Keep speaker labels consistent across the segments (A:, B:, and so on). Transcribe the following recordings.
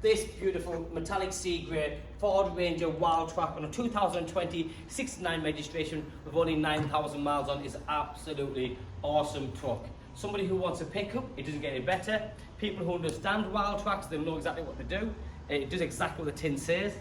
A: This beautiful metallic sea grey Ford Ranger Wildtrak on a 2020 69 registration with only 9,000 miles on is absolutely awesome truck. Somebody who wants a pickup, it doesn't get any better. People who understand Wildtraks, they know exactly what they do. It does exactly what the tin says.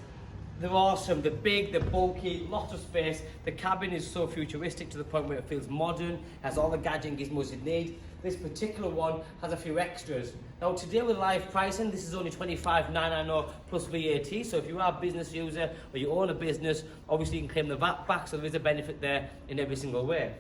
A: They're awesome, they're big, they're bulky, lots of space. The cabin is so futuristic to the point where it feels modern, has all the gadget and gizmos you need. This particular one has a few extras. Now today with live pricing, this is only $25,990 plus VAT. So if you are a business user or you own a business, obviously you can claim the VAT back, so there is a benefit there in every single way.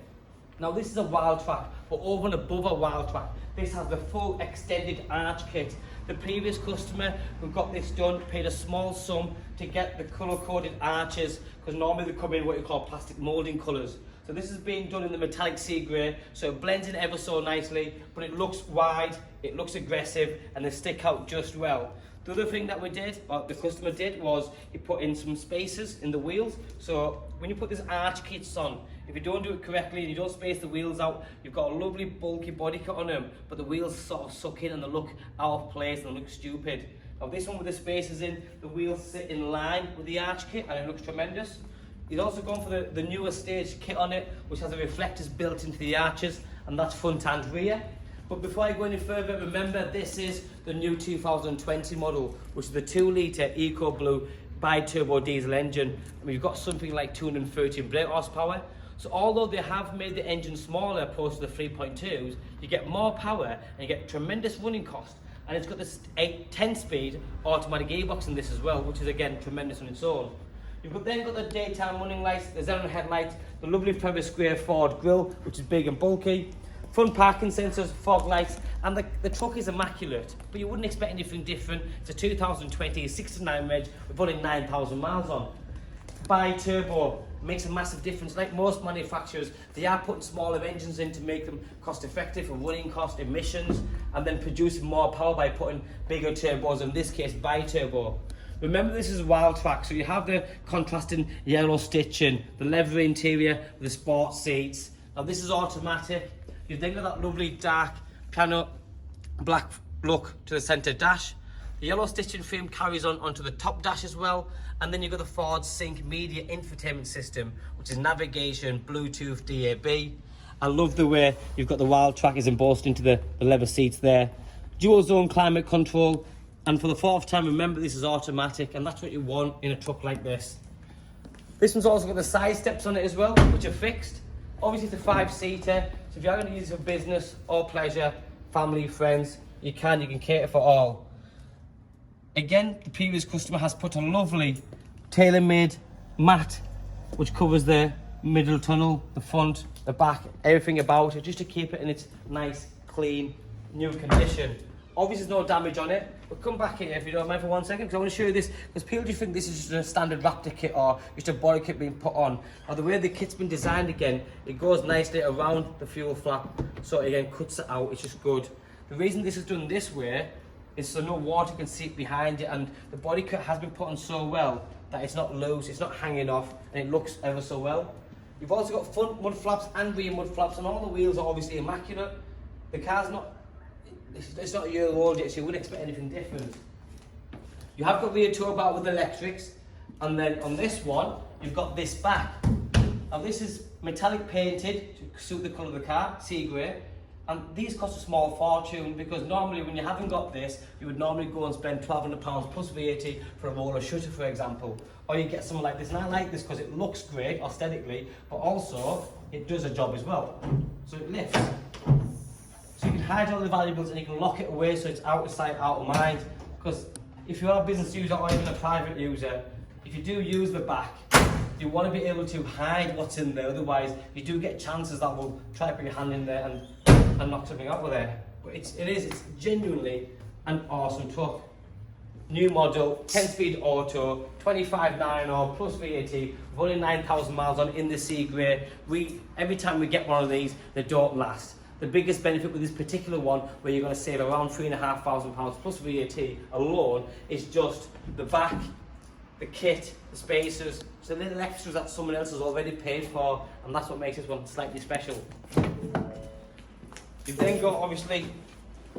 A: Now this is a Wildtrak, but over and above a Wildtrak, this has the full extended arch kit. The previous customer who got this done paid a small sum to get the colour-coded arches, because normally they come in what you call plastic moulding colours. So this is being done in the metallic sea grey, so it blends in ever so nicely, but it looks wide, it looks aggressive, and they stick out just well. The other thing that we did, or the customer did, was he put in some spacers in the wheels. So when you put this arch kits on, if you don't do it correctly and you don't space the wheels out, you've got a lovely bulky body kit on them, but the wheels sort of suck in and they look out of place and they look stupid. Now this one with the spacers in, the wheels sit in line with the arch kit and it looks tremendous. He's also gone for the newer stage kit on it, which has the reflectors built into the arches, and that's front and rear. But before I go any further, remember this is the new 2020 model, which is the 2-litre Ecoblue bi-turbo diesel engine. We've got something like 213 brake horsepower. So although they have made the engine smaller opposed to the 3.2s, you get more power and you get tremendous running cost. And it's got this 10-speed automatic gearbox in this as well, which is again tremendous on its own. You've then got the daytime running lights, the xenon headlights, the lovely Ferris square Ford grille, which is big and bulky, front parking sensors, fog lights, and the truck is immaculate, but you wouldn't expect anything different. It's a 2020 69 reg with only 9,000 miles on. Bi-turbo makes a massive difference. Like most manufacturers, they are putting smaller engines in to make them cost effective for running cost, emissions, and then producing more power by putting bigger turbos, in this case bi-turbo. Remember, this is a Wildtrak, so you have the contrasting yellow stitching, the leather interior, the sports seats. Now this is automatic. You've then got that lovely dark piano black look to the centre dash. The yellow stitching frame carries on onto the top dash as well. And then you've got the Ford Sync media infotainment system, which is navigation, Bluetooth, DAB. I love the way you've got the Wildtrak is embossed into the leather seats there. Dual zone climate control. And for the fourth time, remember this is automatic, and that's what you want in a truck like this. This one's also got the side steps on it as well, which are fixed. Obviously it's a 5-seater, so if you're going to use it for business or pleasure, family, friends, you can cater for all. Again, the previous customer has put a lovely tailor-made mat, which covers the middle tunnel, the front, the back, everything about it, just to keep it in its nice, clean, new condition. Obviously there's no damage on it, but come back here if you don't mind for 1 second, because I want to show you this, because people just think this is just a standard Raptor kit or just a body kit being put on. Now the way the kit's been designed again, it goes nicely around the fuel flap, so it again cuts it out, it's just good. The reason this is done this way is so no water can seep behind it, and the body kit has been put on so well that it's not loose, it's not hanging off, and it looks ever so well. You've also got front mud flaps and rear mud flaps, and all the wheels are obviously immaculate. The car's not, it's not a year old yet, so you wouldn't expect anything different. You have got rear tow bar with electrics, and then on this one, you've got this back. Now this is metallic painted to suit the colour of the car, sea grey, and these cost a small fortune, because normally when you haven't got this, you would normally go and spend £1,200 plus VAT for a roller shutter, for example. Or you get something like this, and I like this because it looks great aesthetically, but also it does a job as well. So it lifts. So you can hide all the valuables and you can lock it away so it's out of sight, out of mind. Because if you are a business user or even a private user, if you do use the back, you want to be able to hide what's in there. Otherwise, you do get chances that will try to put your hand in there and knock something out of there. But it's genuinely an awesome truck. New model, 10-speed auto, 25,990 plus VAT, with only 9,000 miles on in the sea grey. Every time we get one of these, they don't last. The biggest benefit with this particular one, where you're going to save around £3,500 plus VAT alone, is just the back, the kit, the spacers, so the little extras that someone else has already paid for, and that's what makes this one slightly special. You've then got obviously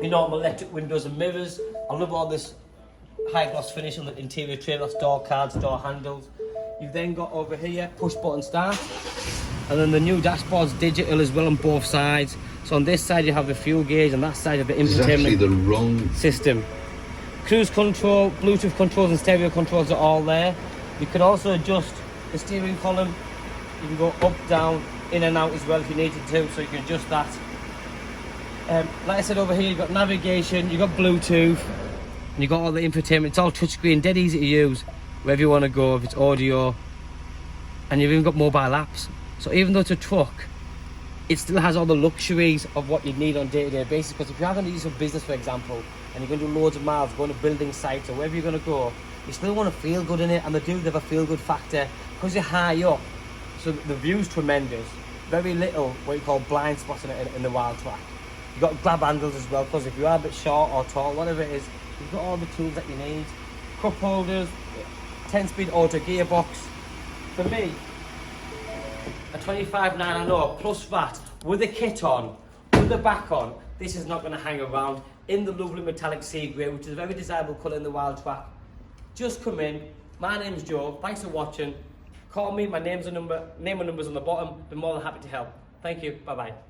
A: your normal electric windows and mirrors. I love all this high gloss finish on the interior trim. That's door cards, door handles. You've then got over here push button start, and then the new dashboard's digital as well on both sides. So on this side you have the fuel gauge, and that side of the infotainment system. Cruise control, Bluetooth controls and stereo controls are all there. You can also adjust the steering column. You can go up, down, in and out as well if you needed to, so you can adjust that. Like I said, over here you've got navigation, you've got Bluetooth, and you've got all the infotainment. It's all touchscreen, dead easy to use wherever you want to go, if it's audio, and you've even got mobile apps. So even though it's a truck, it still has all the luxuries of what you need on a day-to-day basis. Because if you are going to use for business, for example, and you're going to do loads of miles, going to building sites or wherever you're going to go, you still want to feel good in it, and they do have a feel good factor because you're high up. So the view's tremendous. Very little what you call blind spots in the Wildtrak. You've got grab handles as well, because if you are a bit short or tall, whatever it is, you've got all the tools that you need. Cup holders, 10-speed auto gearbox. For me, a 25.9 I know plus VAT with a kit on, with the back on, this is not going to hang around in the lovely metallic sea grey, which is a very desirable colour in the Wildtrak. Just come in. My name's Joe. Thanks for watching. Call me. My name and number's on the bottom. Be more than happy to help. Thank you. Bye bye.